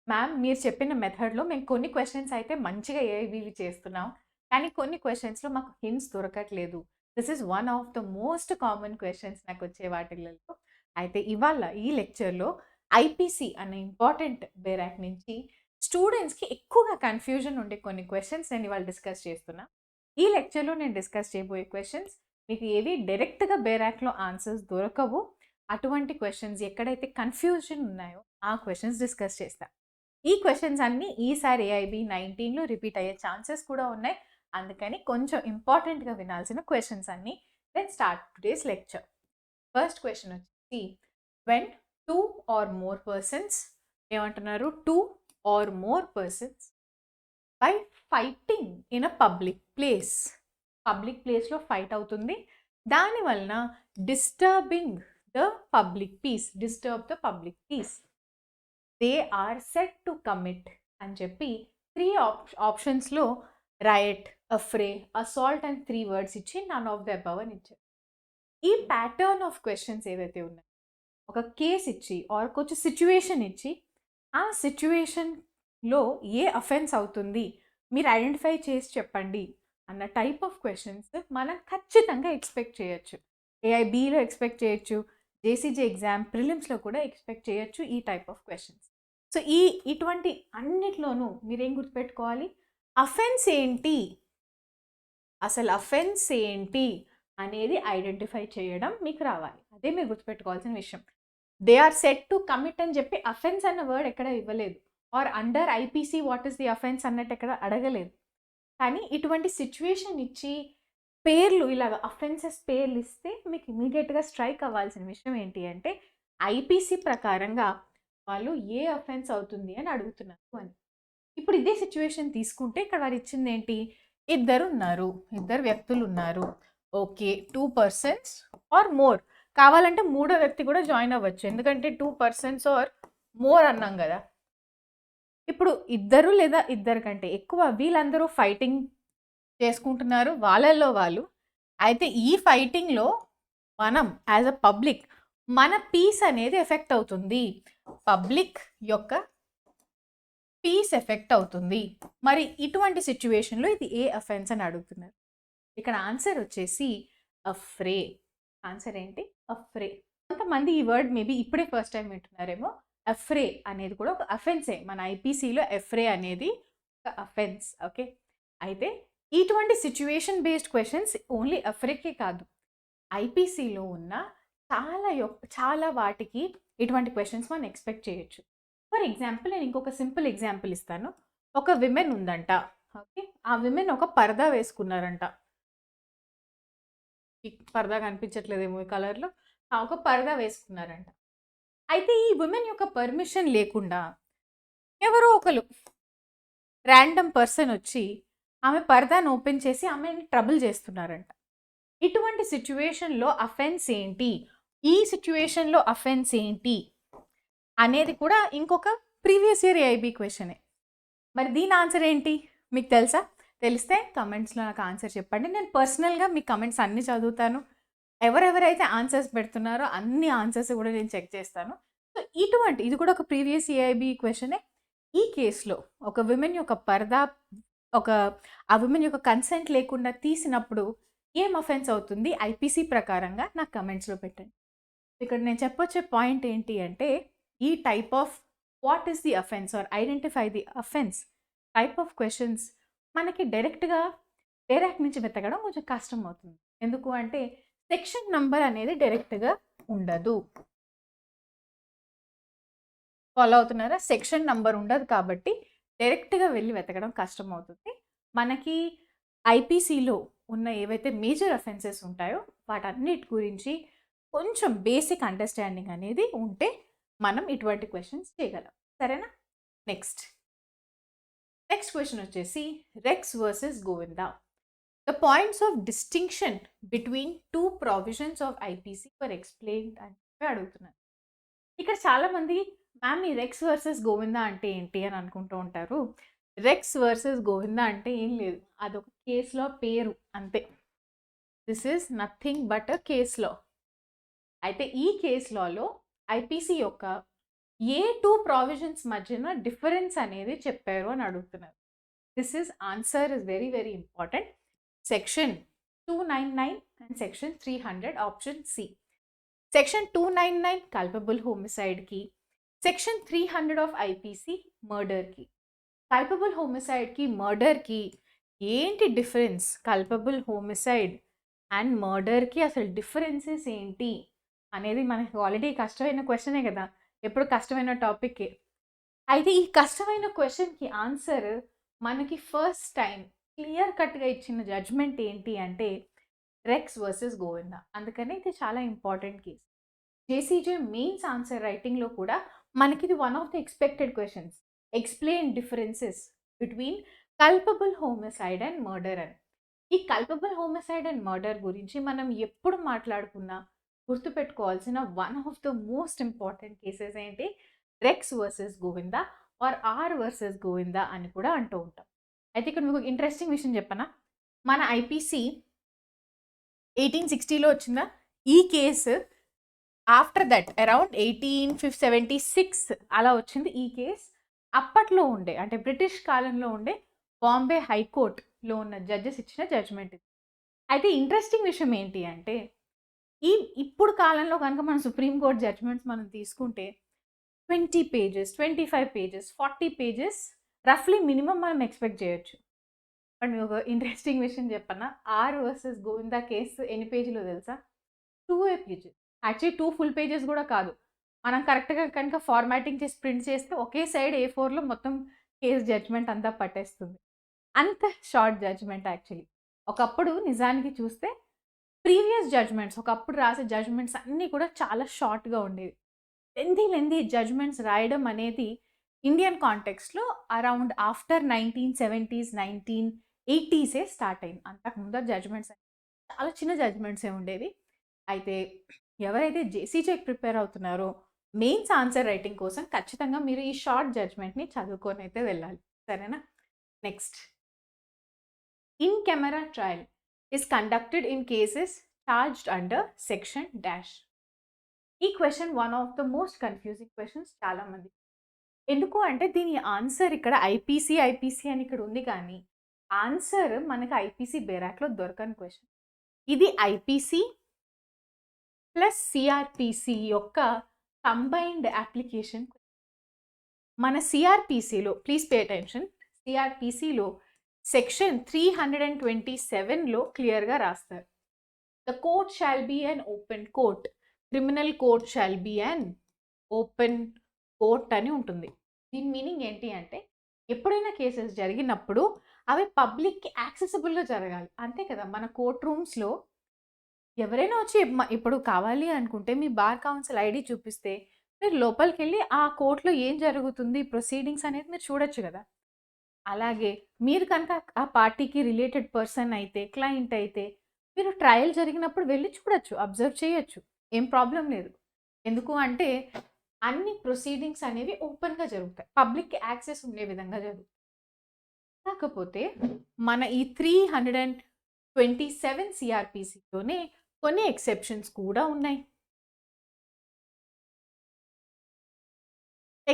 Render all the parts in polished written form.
Ma'am మీరు చెప్పిన మెథడ్‌లో మేము కొన్ని క్వెషన్స్ అయితే మంచిగా ఏఐబీవి చేస్తున్నాం. కానీ కొన్ని క్వెషన్స్‌లో మాకు హింట్స్ దొరకట్లేదు. This is one of the most common questions నాకొచ్చే వాటిలలో. అయితే ఇవాళ ఈ లెక్చర్‌లో ఐపీసీ అనే ఇంపార్టెంట్ బేరాక్ నుంచి స్టూడెంట్స్‌కి ఎక్కువగా కన్‌ఫ్యూజన్ ఉండే కొన్ని క్వెషన్స్ నేను ఇవాళ డిస్కస్ చేస్తున్నా. ఈ లెక్చర్‌లో నేను డిస్కస్ చేయబోయే క్వెషన్స్ మీకు ఏవి డైరెక్ట్‌గా బేరాక్‌లో ఆన్సర్స్ దొరకవు. అటువంటి క్వెషన్స్ ఎక్కడైతే కన్‌ఫ్యూజన్ ఉన్నాయో ఆ క్వెషన్స్ డిస్కస్ చేస్తా. ఈ క్వెషన్స్ అన్నీ ఈసారి ఏఐబీ 19లో రిపీట్ అయ్యే ఛాన్సెస్ కూడా ఉన్నాయి. అందుకని కొంచెం ఇంపార్టెంట్‌గా వినాల్సిన క్వెషన్స్ అన్నీ. Let's start today's lecture. First question వచ్చేసి వెన్ 2 ఆర్ మోర్ పర్సన్స్ ఏమంటున్నారు 2 or more persons by fighting in a public place. Public ప్లేస్‌లో ఫైట్ అవుతుంది. దాని వలన disturb the public peace. They are said to commit అని చెప్పి 3 ఆప్షన్స్‌లో right, affray, assault and 3 words ఇచ్చి నన్ ఆఫ్ ద అబవ్ అని ఇచ్చారు. ఈ ప్యాటర్న్ ఆఫ్ క్వెషన్స్ ఏవైతే ఉన్నాయో ఒక కేస్ ఇచ్చి ఆర్ కొంచెం సిచ్యువేషన్ ఇచ్చి ఆ సిచ్యువేషన్‌లో ఏ అఫెన్స్ అవుతుంది మీరు ఐడెంటిఫై చేసి చెప్పండి అన్న టైప్ ఆఫ్ క్వెషన్స్ మనం ఖచ్చితంగా ఎక్స్‌పెక్ట్ చేయొచ్చు. ఏఐబీలో ఎక్స్‌పెక్ట్ చేయొచ్చు. జేసీజీ ఎగ్జామ్ ప్రిలిమ్స్‌లో కూడా ఎక్స్‌పెక్ట్ చేయొచ్చు ఈ టైప్ ఆఫ్ క్వెషన్స్. సో ఇటువంటి అన్నిట్లోనూ మీరేం గుర్తుపెట్టుకోవాలి? అఫెన్స్ ఏంటి? అసలు అఫెన్స్ ఏంటి? అనేది ఐడెంటిఫై చేయడం మీకు రావాలి. అదే మీరు గుర్తుపెట్టుకోవాల్సిన విషయం. They are said to commit అని చెప్పి అఫెన్స్ అన్న వర్డ్ ఎక్కడ ఇవ్వలేదు. Or under IPC what is the offence అన్నట్టు ఎక్కడ అడగలేదు. కానీ ఇటువంటి సిచ్యువేషన్ ఇచ్చి పేర్లు ఇలాగ అఫెన్సెస్ పేర్లు ఇస్తే మీకు ఇమీడియట్‌గా స్ట్రైక్ అవ్వాల్సిన విషయం ఏంటి అంటే ఐపీసీ ప్రకారంగా వాళ్ళు ఏ అఫెన్స్ అవుతుంది అని అడుగుతున్నారు అని. ఇప్పుడు ఇదే సిచ్యువేషన్ తీసుకుంటే ఇక్కడ వారు ఇచ్చింది ఏంటి? ఇద్దరు వ్యక్తులు ఉన్నారు. ఓకే. 2 persons or more. కావాలంటే మూడో వ్యక్తి కూడా జాయిన్ అవ్వచ్చు. ఎందుకంటే 2 పర్సన్స్ ఆర్ మోర్ అన్నాం గదా! ఇప్పుడు ఇద్దరు లేదా ఇద్దరి కంటే ఎక్కువ వీళ్ళందరూ ఫైటింగ్ చేసుకుంటున్నారు వాళ్ళల్లో వాళ్ళు. అయితే ఈ ఫైటింగ్‌లో మనం యాస్ ఎ పబ్లిక్ మన పీస్ అనేది ఎఫెక్ట్ అవుతుంది. పబ్లిక్ యొక్క పీస్ ఎఫెక్ట్ అవుతుంది. మరి ఇటువంటి సిట్యుయేషన్‌లో ఇది ఏ అఫెన్స్ అని అడుగుతున్నారు. ఇక్కడ ఆన్సర్ వచ్చేసి అఫ్రే. ఆన్సర్ ఏంటి? అఫ్రే. కొంతమంది ఈ వర్డ్ మేబీ ఇప్పుడే ఫస్ట్ టైం వింటున్నారేమో. అఫ్రే అనేది కూడా ఒక అఫెన్సే. మన ఐపీసీలో అఫ్రే అనేది ఒక అఫెన్స్. ఓకే. అయితే ఇటువంటి సిట్యుయేషన్ బేస్డ్ క్వెషన్స్ ఓన్లీ అఫ్రేకే కాదు. ఐపీసీలో ఉన్న చాలా వాటికి ఇటువంటి క్వెషన్స్ మనం ఎక్స్‌పెక్ట్ చేయొచ్చు. ఫర్ ఎగ్జాంపుల్ నేను ఇంకొక సింపుల్ ఎగ్జాంపుల్ ఇస్తాను. ఒక విమెన్ ఉందంట. ఓకే. ఆ విమెన్ ఒక పరదా వేసుకున్నారంట. ఈ పరదా కనిపించట్లేదేమో ఈ కలర్‌లో. ఒక పరదా వేసుకున్నారంట. అయితే ఈ విమెన్ యొక్క పర్మిషన్ లేకుండా ఎవరో ఒకళ్ళు ర్యాండమ్ పర్సన్ వచ్చి ఆమె పరదాను ఓపెన్ చేసి ఆమెని ట్రబుల్ చేస్తున్నారంట. ఇటువంటి సిట్యుయేషన్‌లో అఫెన్స్ ఏంటి? ఈ సిట్యుయేషన్‌లో అఫెన్స్ ఏంటి? అనేది కూడా ఇంకొక ప్రీవియస్ ఇయర్ ఏఐబీ క్వెషనే. మరి దీని ఆన్సర్ ఏంటి? మీకు తెలుసా? తెలిస్తే కమెంట్స్‌లో నాకు ఆన్సర్ చెప్పండి. నేను పర్సనల్‌గా మీ కమెంట్స్ అన్నీ చదువుతాను. ఎవరెవరైతే ఆన్సర్స్ పెడుతున్నారో అన్ని ఆన్సర్స్ కూడా నేను చెక్ చేస్తాను. సో ఇది కూడా ఒక ప్రీవియస్ ఏఐబీ క్వెషనే. ఈ కేస్‌లో ఒక విమెన్ యొక్క పరదా ఆ విమెన్ యొక్క కన్సెంట్ లేకుండా తీసినప్పుడు ఏం అఫెన్స్ అవుతుంది ఐపీసీ ప్రకారంగా నాకు కమెంట్స్‌లో పెట్టండి. ఇక్కడ నేను చెప్పొచ్చే పాయింట్ ఏంటి అంటే ఈ type of what is the offence are identify the offence type of questions మనకి డైరెక్ట్ నుంచి వెతకడం కొంచెం కష్టం అవుతుంది. ఎందుకు అంటే సెక్షన్ నంబర్ అనేది డైరెక్ట్‌గా ఉండదు. ఫాలో అవుతున్నారా? సెక్షన్ నంబర్ ఉండదు కాబట్టి డైరెక్ట్‌గా వెళ్ళి వెతకడం కష్టం అవుతుంది. మనకి ఐపీసీలో ఉన్న ఏవైతే మేజర్ అఫెన్సెస్ ఉంటాయో వాటన్నిటి గురించి కొంచెం బేసిక్ అండర్‌స్టాండింగ్ అనేది ఉంటే మనం ఇటువంటి క్వెషన్స్ చేయగలం. సరేనా? నెక్స్ట్ క్వెషన్ వచ్చేసి rex versus Govinda. The points of distinction between 2 provisions of IPC were explained అని అడుగుతున్నారు. ఇక్కడ చాలామంది మ్యామ్ ఈ రెక్స్ వర్సెస్ గోవిందా అంటే ఏంటి అని అనుకుంటూ ఉంటారు. రెక్స్ వర్సెస్ గోవిందా అంటే ఏం లేదు. అదొక కేస్ లా పేరు అంతే. This is nothing but a case లా. అయితే ఈ కేస్ లాలో ఐపీసీ యొక్క ఏ 2 ప్రావిజన్స్ మధ్యన డిఫరెన్స్ అనేది చెప్పారు అని అడుగుతున్నారు. This is answer is very very important. Section 299 and section 300 option C. Section 299 culpable హోమిసైడ్కి, సెక్షన్ 300 ఆఫ్ ఐపీసీ మర్డర్కి. కల్పబుల్ హోమిసైడ్కి మర్డర్కి ఏంటి డిఫరెన్స్? కల్పబుల్ హోమిసైడ్ అండ్ మర్డర్కి అసలు డిఫరెన్సెస్ ఏంటి అనేది మనకి ఆల్రెడీ కష్టమైన క్వశ్చనే కదా, ఎప్పుడు కష్టమైన టాపిక్కే. అయితే ఈ కష్టమైన క్వశ్చన్కి ఆన్సర్ మనకి ఫస్ట్ టైం క్లియర్ కట్గా ఇచ్చిన జడ్జ్మెంట్ ఏంటి అంటే రెక్స్ వర్సెస్ గోవిందా. అందుకని ఇది చాలా important case. JCJ mains answer రైటింగ్లో కూడా మనకి ఇది one of the expected questions. Explain differences between culpable homicide and murder అని. ఈ కల్పబుల్ హోమిసైడ్ అండ్ మర్డర్ గురించి మనం ఎప్పుడు మాట్లాడుకున్నా గుర్తుపెట్టుకోవాల్సిన one of the most important cases ఏంటి? Rex versus Govinda R R versus Govinda అని కూడా అంటూ ఉంటాం. అయితే ఇక్కడ మీకు ఇంట్రెస్టింగ్ విషయం చెప్పనా, మన ఐపీసీ 1860లో వచ్చిందా ఈ కేసు. ఆఫ్టర్ దట్ అరౌండ్ 1876 అలా వచ్చింది ఈ కేస్. అప్పట్లో ఉండే అంటే బ్రిటిష్ కాలంలో ఉండే బాంబే హైకోర్టులో ఉన్న జడ్జెస్ ఇచ్చిన జడ్జ్మెంట్ ఇది. అయితే ఇంట్రెస్టింగ్ విషయం ఏంటి అంటే ఇప్పుడు కాలంలో కనుక మనం సుప్రీంకోర్టు జడ్జ్మెంట్స్ మనం తీసుకుంటే 20 pages, 25 pages, 40 pages రఫ్లీ మినిమం మనం ఎక్స్పెక్ట్ చేయొచ్చు. బట్ మీకు ఒక ఇంట్రెస్టింగ్ విషయం చెప్పన్నా, ఆర్ వర్సెస్ గోవిందా కేసు ఎన్ని పేజీలో తెలుసా? 2 pages. యాక్చువల్లీ 2 full pages కూడా కాదు. మనం కరెక్ట్గా కనుక ఫార్మాటింగ్ చేసి ప్రింట్ చేస్తే ఒకే సైడ్ A4లో మొత్తం కేసు జడ్జ్మెంట్ అంతా పట్టేస్తుంది. అంత షార్ట్ జడ్జ్మెంట్ యాక్చువల్లీ. ఒకప్పుడు నిజానికి చూస్తే ప్రీవియస్ జడ్జ్మెంట్స్, ఒకప్పుడు రాసే జడ్జ్మెంట్స్ అన్నీ కూడా చాలా షార్ట్గా ఉండేవి. లెందీ జడ్జ్మెంట్స్ రాయడం అనేది ఇండియన్ కాంటెక్స్ట్లో around after 1970s 1980s start అయింది. అంతకుముందు జడ్జ్మెంట్స్ చాలా చిన్న జడ్జ్మెంట్సే ఉండేవి. అయితే ఎవరైతే జేసీజేకి ప్రిపేర్ అవుతున్నారో మెయిన్స్ ఆన్సర్ రైటింగ్ కోసం ఖచ్చితంగా మీరు ఈ షార్ట్ జడ్జ్మెంట్ని చదువుకొని అయితే వెళ్ళాలి, సరేనా? Next, in camera trial is conducted in cases charged under section dash. ఈ question one of the most confusing questions చాలా మంది. ఎందుకు అంటే దీని ఆన్సర్ ఇక్కడ ఐపీసీ అని ఇక్కడ ఉంది, కానీ ఆన్సర్ మనకి ఐపీసీ బేరాక్లో దొరకని క్వశ్చన్. ఇది ఐపీసీ ప్లస్ సిఆర్పిసి యొక్క కంబైన్డ్ అప్లికేషన్. మన సిఆర్పిసిలో ప్లీజ్ పే అటెన్షన్, సిఆర్పిసిలో సెక్షన్ 327లో క్లియర్గా రాస్తారు, the court shall be an open court, criminal court shall be an open court అని ఉంటుంది. దీని మీనింగ్ ఏంటి అంటే ఎప్పుడైనా కేసెస్ జరిగినప్పుడు అవి పబ్లిక్కి యాక్సెసిబుల్గా జరగాలి, అంతే కదా. మన కోర్ట్ రూమ్స్లో ఎవరైనా వచ్చి ఇప్పుడు కావాలి అనుకుంటే మీ బార్ కౌన్సిల్ ఐడి చూపిస్తే మీరు లోపలికి వెళ్ళి ఆ కోర్టులో ఏం జరుగుతుంది ప్రొసీడింగ్స్ అనేది మీరు చూడొచ్చు కదా. అలాగే మీరు కనుక ఆ పార్టీకి రిలేటెడ్ పర్సన్ అయితే, క్లయింట్ అయితే, మీరు ట్రయల్ జరిగినప్పుడు వెళ్ళి చూడొచ్చు, అబ్జర్వ్ చేయొచ్చు, ఏం ప్రాబ్లం లేదు. ఎందుకు అంటే అన్ని ప్రొసీడింగ్స్ అనేవి ఓపెన్గా జరుగుతాయి, పబ్లిక్ యాక్సెస్ ఉండే విధంగా జరుగుతాయి. కాకపోతే మన ఈ 327 సిఆర్పిసిలోనే కొన్ని ఎక్సెప్షన్స్ కూడా ఉన్నాయి.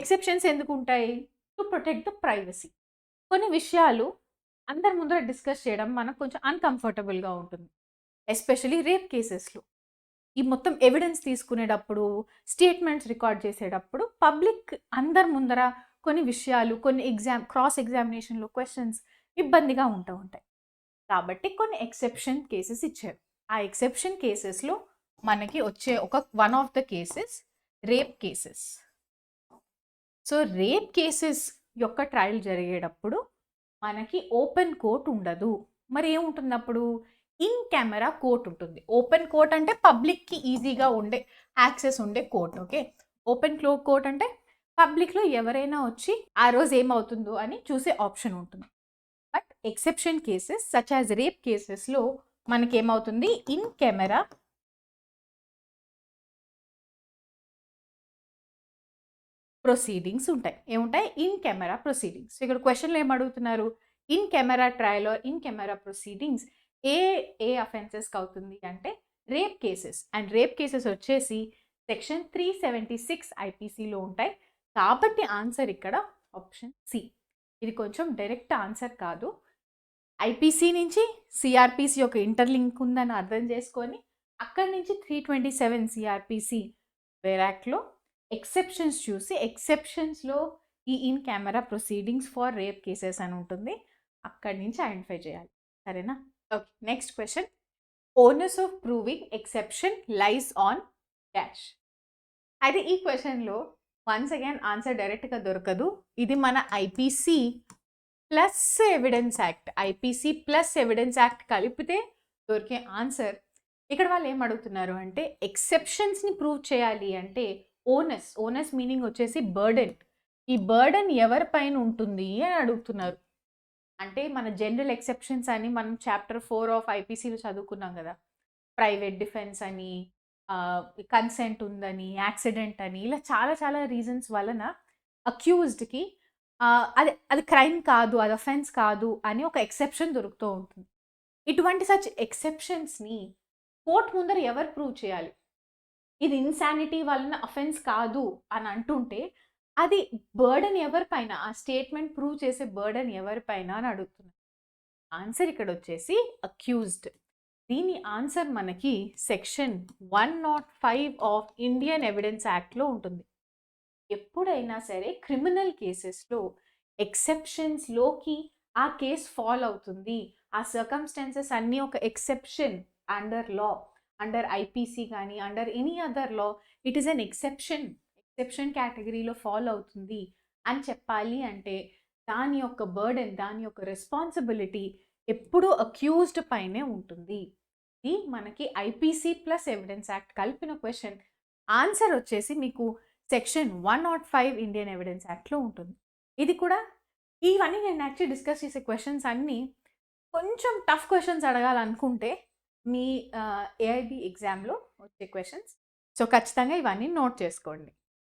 ఎక్సెప్షన్స్ ఎందుకు ఉంటాయి? To protect the privacy. కొన్ని విషయాలు అందరి ముందర డిస్కస్ చేయడం మనకు కొంచెం అన్కంఫర్టబుల్గా ఉంటుంది, ఎస్పెషలీ రేప్ కేసెస్లో. ఈ మొత్తం ఎవిడెన్స్ తీసుకునేటప్పుడు, స్టేట్మెంట్స్ రికార్డ్ చేసేటప్పుడు పబ్లిక్ అందరి ముందర కొన్ని విషయాలు, కొన్ని క్రాస్ ఎగ్జామినేషన్లో క్వశ్చన్స్ ఇబ్బందిగా ఉంటూ ఉంటాయి. కాబట్టి కొన్ని ఎక్సెప్షన్ కేసెస్ ఇచ్చారు. ఆ ఎక్సెప్షన్ కేసెస్లో మనకి వచ్చే one of the cases rape cases. So rape cases యొక్క ట్రయల్ జరిగేటప్పుడు మనకి ఓపెన్ కోర్ట్ ఉండదు. మరి ఏముంటుంది అప్పుడు? ఇన్ కెమెరా కోర్ట్ ఉంటుంది. ఓపెన్ కోర్ట్ అంటే పబ్లిక్కి ఈజీగా ఉండే యాక్సెస్ ఉండే కోర్ట్, ఓకే. ఓపెన్ కోర్ట్ అంటే పబ్లిక్లో ఎవరైనా వచ్చి ఆ రోజు ఏమవుతుందో అని చూసే ఆప్షన్ ఉంటుంది. But exception cases such as rape కేసెస్లో మనకి ఏమవుతుంది? ఇన్ కెమెరా ప్రొసీడింగ్స్ ఉంటాయి. ఏముంటాయి? In camera proceedings. ఇక్కడ క్వశ్చన్లో ఏం అడుగుతున్నారు? In camera trial or in camera proceedings ఏ అఫెన్సెస్కి అవుతుంది అంటే rape cases. And rape cases వచ్చేసి సెక్షన్ 376 ఐపీసీలో ఉంటాయి. కాబట్టి ఆన్సర్ ఇక్కడ ఆప్షన్ సి. ఇది కొంచెం డైరెక్ట్ ఆన్సర్ కాదు. ఐపీసీ నుంచి సిఆర్పిసి యొక్క ఇంటర్లింక్ ఉందని అర్థం చేసుకొని అక్కడి నుంచి 327 సిఆర్పిసి వేరాక్ట్లో ఎక్సెప్షన్స్ చూసి ఎక్సెప్షన్స్లో ఈ in camera proceedings for rape cases అని ఉంటుంది, అక్కడి నుంచి ఐడెంటిఫై చేయాలి. సరేనా? Okay, next question. Onus of proving exception lies on dash. అయితే ఈ క్వశ్చన్లో వన్స్ అగైన్ ఆన్సర్ డైరెక్ట్గా దొరకదు. ఇది మన IPC plus evidence act, IPC plus evidence act కలిపితే దొరికే ఆన్సర్. ఇక్కడ వాళ్ళు ఏం అడుగుతున్నారు అంటే ఎక్సెప్షన్స్ని ప్రూవ్ చేయాలి అంటే ఓనస్ మీనింగ్ వచ్చేసి బర్డెన్. ఈ బర్డెన్ ఎవరిపైన ఉంటుంది అని అడుగుతున్నారు. అంటే మన జనరల్ ఎక్సెప్షన్స్ అని మనం చాప్టర్ 4 ఆఫ్ ఐపీసీలో చదువుకున్నాం కదా, ప్రైవేట్ డిఫెన్స్ అని, కన్సెంట్ ఉందని, యాక్సిడెంట్ అని, ఇలా చాలా చాలా రీజన్స్ వలన అక్యూజ్డ్కి అది క్రైమ్ కాదు, అది అఫెన్స్ కాదు అని ఒక ఎక్సెప్షన్ దొరుకుతూ ఉంటుంది. ఇటువంటి సచ్ ఎక్సెప్షన్స్ని కోర్టు ముందర ఎవరు ప్రూవ్ చేయాలి? ఇది ఇన్సానిటీ వలన అఫెన్స్ కాదు అని అంటుంటే అది బర్డెన్ ఎవరిపైన, ఆ స్టేట్మెంట్ ప్రూవ్ చేసే బర్డెన్ ఎవరిపైన అని అడుగుతున్నారు. ఆన్సర్ ఇక్కడ వచ్చేసి అక్యూజ్డ్. దీని ఆన్సర్ మనకి సెక్షన్ 105 ఆఫ్ ఇండియన్ ఎవిడెన్స్ యాక్ట్లో ఉంటుంది. ఎప్పుడైనా సరే క్రిమినల్ కేసెస్లో ఎక్సెప్షన్స్లోకి ఆ కేస్ ఫాల్ అవుతుంది, ఆ సర్కమ్స్టాన్సెస్ అన్నీ ఒక exception under law, under IPC కానీ under any other law, it is an exception కేటగిరీలో ఫాల్ అవుతుంది అని చెప్పాలి అంటే దాని యొక్క బర్డెన్, దాని యొక్క రెస్పాన్సిబిలిటీ ఎప్పుడూ అక్యూజ్డ్ పైనే ఉంటుంది. ఇది మనకి ఐపీసీ ప్లస్ ఎవిడెన్స్ యాక్ట్ కలిపిన క్వశ్చన్. ఆన్సర్ వచ్చేసి మీకు సెక్షన్ 105 ఇండియన్ ఎవిడెన్స్ యాక్ట్లో ఉంటుంది. ఇది కూడా ఇవన్నీ నేను యాక్చువల్లీ డిస్కస్ చేసే క్వశ్చన్స్ అన్నీ కొంచెం టఫ్ క్వశ్చన్స్ అడగాలనుకుంటే మీ ఏఐబి ఎగ్జామ్లో వచ్చే క్వశ్చన్స్. సో ఖచ్చితంగా ఇవన్నీ నోట్ చేసుకోండి.